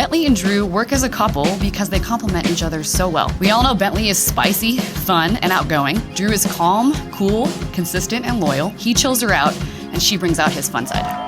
Bentley and Drew work as a couple because they complement each other so well. We all know Bentley is spicy, fun, and outgoing. Drew is calm, cool, consistent, and loyal. He chills her out, and she brings out his fun side.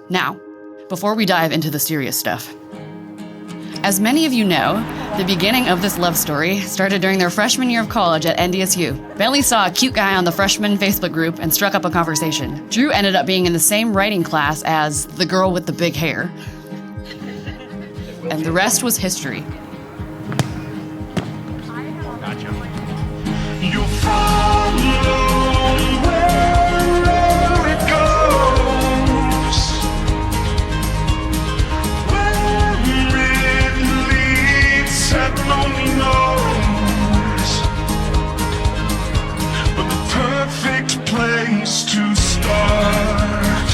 Now, before we dive into the serious stuff, as many of you know, the beginning of this love story started during their freshman year of college at NDSU. Bentley saw a cute guy on the freshman Facebook group and struck up a conversation. Drew ended up being in the same writing class as the girl with the big hair. And the rest was history. Gotcha. You follow where it goes. Where it leads, heaven only knows. But the perfect place to start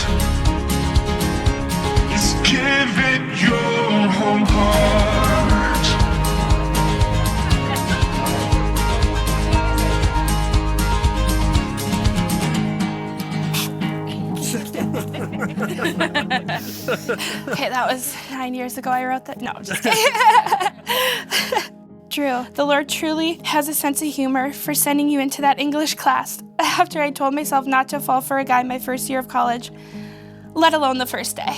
is give it your whole heart. Okay, that was 9 years ago I wrote that. No, just kidding. Drew, the Lord truly has a sense of humor for sending you into that English class after I told myself not to fall for a guy my first year of college, let alone the first day.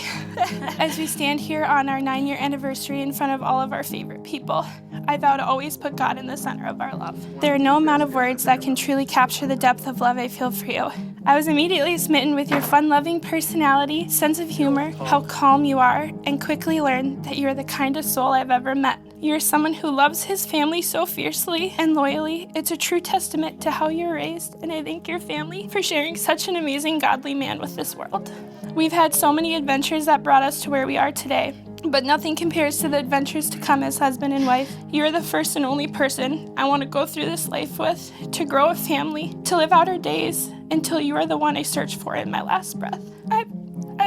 As we stand here on our 9-year anniversary in front of all of our favorite people, I vow to always put God in the center of our love. There are no amount of words that can truly capture the depth of love I feel for you. I was immediately smitten with your fun-loving personality, sense of humor, how calm you are, and quickly learned that you are the kindest soul I've ever met. You're someone who loves his family so fiercely and loyally. It's a true testament to how you're raised, and I thank your family for sharing such an amazing, godly man with this world. We've had so many adventures that brought us to where we are today, but nothing compares to the adventures to come as husband and wife. You're the first and only person I want to go through this life with, to grow a family, to live out our days until you are the one I search for in my last breath. I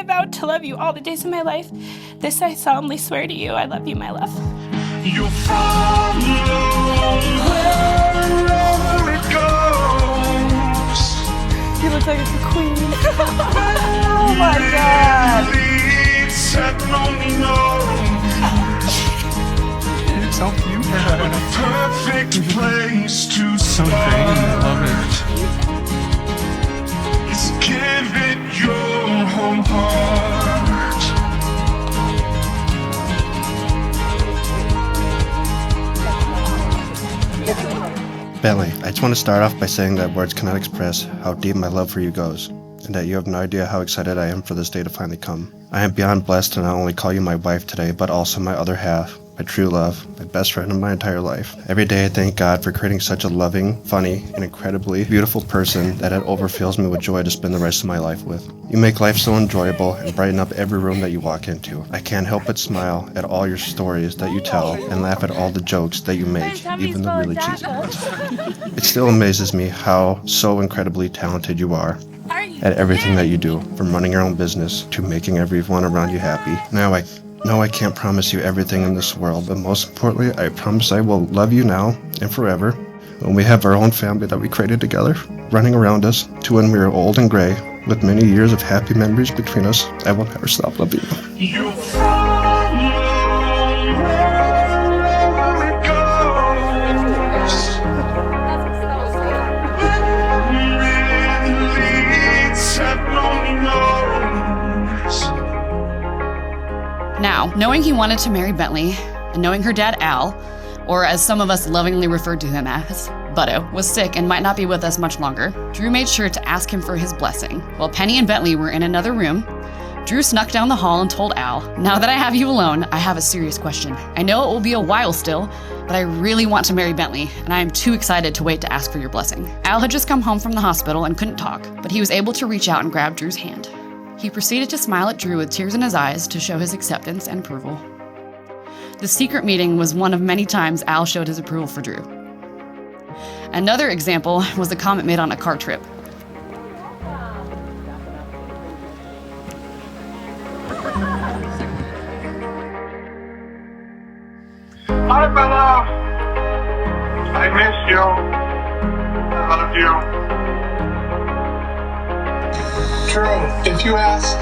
vowed to love you all the days of my life. This I solemnly swear to you. I love you, my love. You follow wherever it goes. You look like a queen. Oh my God. Leads, heaven only knows. It's so cute. But the perfect place to So start great. I love it. is give it your whole heart. Bentley, I just want to start off by saying that words cannot express how deep my love for you goes, and that you have no idea how excited I am for this day to finally come. I am beyond blessed to not only call you my wife today, but also my other half, my true love, my best friend of my entire life. Every day I thank God for creating such a loving, funny, and incredibly beautiful person that it overfills me with joy to spend the rest of my life with. You make life so enjoyable and brighten up every room that you walk into. I can't help but smile at all your stories that you tell and laugh at all the jokes that you make, even the really cheesy ones. It still amazes me how so incredibly talented you are at everything that you do, from running your own business to making everyone around you happy. No, I can't promise you everything in this world, but most importantly, I promise I will love you now and forever when we have our own family that we created together, running around us, to when we are old and gray, with many years of happy memories between us. I will never stop loving you. You follow wherever it goes. Where it leads, heaven only knows. Now, knowing he wanted to marry Bentley, and knowing her dad Al, or as some of us lovingly referred to him as, Butto, was sick and might not be with us much longer, Drew made sure to ask him for his blessing. While Penny and Bentley were in another room, Drew snuck down the hall and told Al, "Now that I have you alone, I have a serious question. I know it will be a while still, but I really want to marry Bentley, and I am too excited to wait to ask for your blessing." Al had just come home from the hospital and couldn't talk, but he was able to reach out and grab Drew's hand. He proceeded to smile at Drew with tears in his eyes to show his acceptance and approval. The secret meeting was one of many times Al showed his approval for Drew. Another example was the comment made on a car trip. miss you. I love you. Drew, if you ask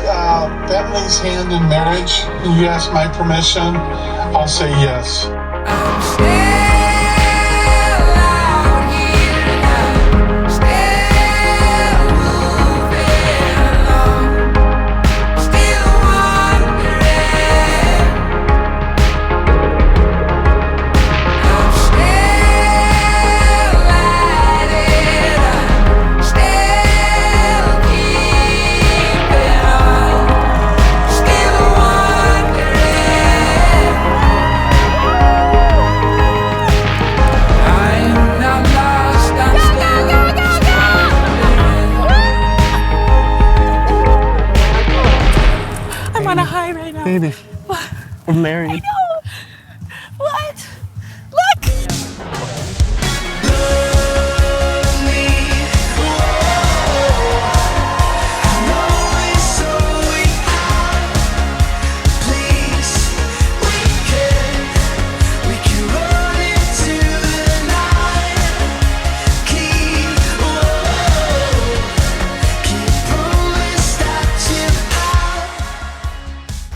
Bentley's hand in marriage and you ask my permission, I'll say yes. I'm on a high right now. Baby, we're married. I know. What? Look!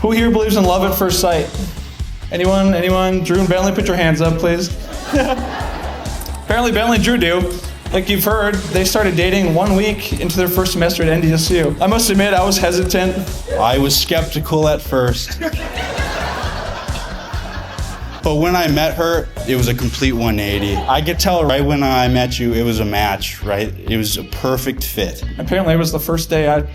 Who here believes in love at first sight? Anyone? Anyone? Drew and Bentley, put your hands up, please. Apparently Bentley and Drew do. Like you've heard, they started dating 1 week into their first semester at NDSU. I must admit, I was hesitant. I was skeptical at first. But when I met her, it was a complete 180. I could tell right when I met you, it was a match, right? It was a perfect fit. Apparently it was the first day. I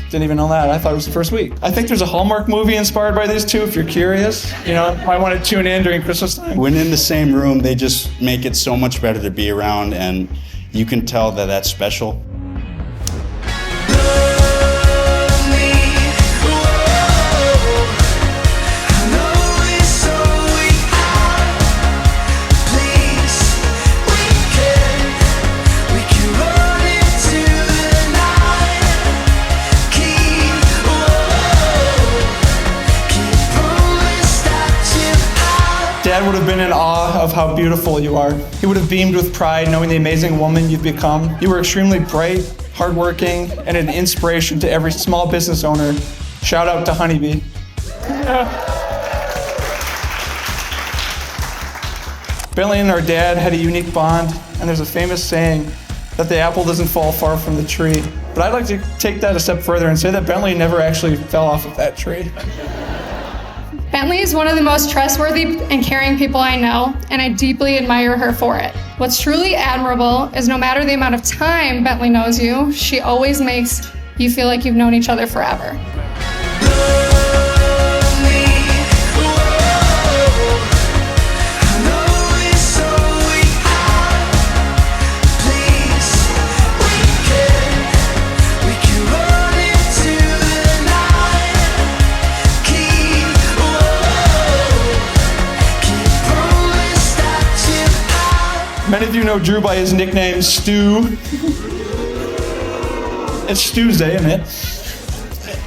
didn't even know that. I thought it was the first week. I think there's a Hallmark movie inspired by these two, if you're curious. You know, might want to tune in during Christmas time. When in the same room, they just make it so much better to be around, and you can tell that that's special. Dad would have been in awe of how beautiful you are. He would have beamed with pride knowing the amazing woman you've become. You were extremely bright, hardworking, and an inspiration to every small business owner. Shout out to Honeybee. Bentley and our dad had a unique bond, and there's a famous saying that the apple doesn't fall far from the tree. But I'd like to take that a step further and say that Bentley never actually fell off of that tree. Bentley is one of the most trustworthy and caring people I know, and I deeply admire her for it. What's truly admirable is no matter the amount of time Bentley knows you, she always makes you feel like you've known each other forever. Many of you know Drew by his nickname, Stu. It's Tuesday, isn't it?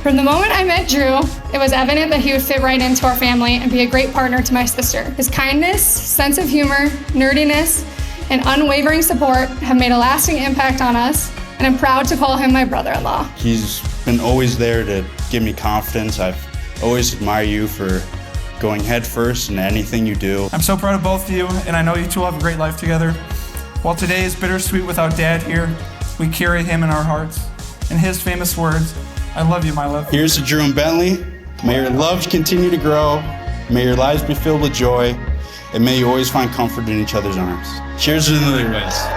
From the moment I met Drew, it was evident that he would fit right into our family and be a great partner to my sister. His kindness, sense of humor, nerdiness, and unwavering support have made a lasting impact on us, and I'm proud to call him my brother-in-law. He's been always there to give me confidence. I've always admired you for going head first in anything you do. I'm so proud of both of you, and I know you two will have a great life together. While today is bittersweet without Dad here, we carry him in our hearts. In his famous words, I love you, my love. Here's to Drew and Bentley. May your love continue to grow. May your lives be filled with joy. And may you always find comfort in each other's arms. Cheers to the newlyweds.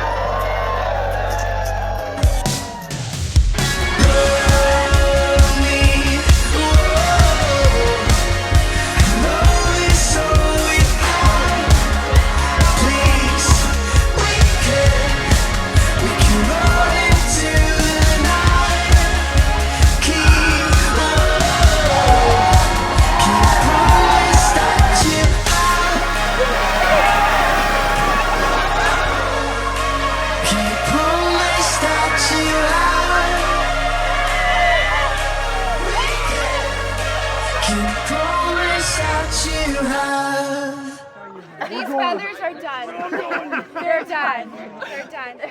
Keep promise that you have. These feathers are done. They're done. They're done.